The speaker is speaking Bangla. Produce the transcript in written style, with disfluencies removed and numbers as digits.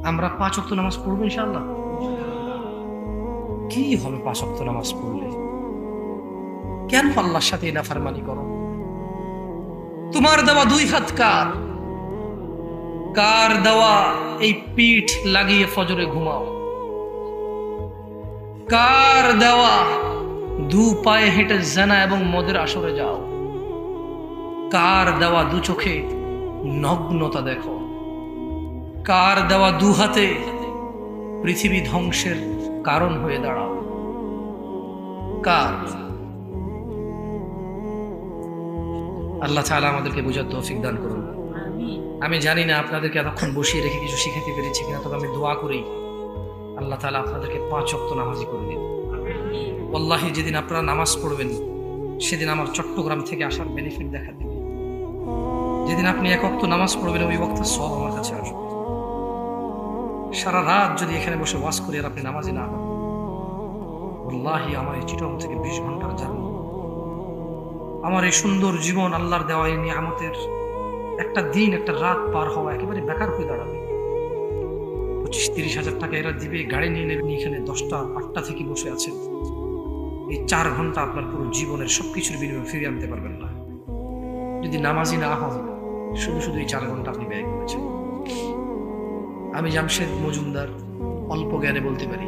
আমরা 5 ওয়াক্ত নামাজ পড়বো ইনশাআল্লাহ। কি হবে 5 ওয়াক্ত নামাজ পড়লে? কেন আল্লাহর সাথে নাফরমানি করো? তোমার দেওয়া 2 হাত কার? কার দেওয়া এই পিঠ লাগিয়ে ফজরে ঘুমাও? কার দেওয়া 2 পায়ে হেঁটে জানা এবং মদের আসরে যাও? কার দেওয়া 2 চোখে নগ্নতা দেখো? কার দেওয়া 2 হাতে পৃথিবী ধ্বংসের কারণ হয়ে দাঁড়াও? কার? আল্লাহ তাআলা আমাদেরকে বুঝার তৌফিক দান করুন। আমি জানি না আপনাদেরকে এতক্ষণ বসিয়ে রেখে কিছু শিখাতে পেরেছি কিনা, তবে আমি দোয়া করি আল্লাহ তাআলা আপনাদেরকে 5 ওয়াক্ত নামাজি করে দিন। ওয়াল্লাহি যেদিন আপনারা নামাজ পড়বেন সেদিন আমার চট্টগ্রাম থেকে আসার বেনিফিট দেখা দিবে। যেদিন আপনি 1 ওয়াক্ত নামাজ পড়বেন ওই ওয়াক্তের সওয়াব আমার কাছে আসবে। সারা রাত যদি এখানে বসে ওয়াজ করি আর আপনি নামাজি না হন, ওয়াল্লাহি আমার এই চিটং থেকে 20 ঘন্টার জার্নি, আমার এই সুন্দর জীবন আল্লাহর দেওয়া এই নিয়ামতের একটা দিন একটা রাত পার হওয়া একেবারে বেকার হয়ে দাঁড়াবে। 25-30 হাজার টাকা এরা দিবে, গাড়ি নিয়ে নেবেন, এখানে 10টা-8টা থেকে বসে আছেন। এই 4 ঘন্টা আপনার পুরো জীবনের সবকিছুর বিনিময়ে ফিরিয়ে আনতে পারবেন না যদি নামাজি না হন। শুধু শুধু এই 4 ঘন্টা আপনি ব্যয় করেছেন। আমি জামশেদ মজুমদার অল্প জ্ঞানে বলতে পারি,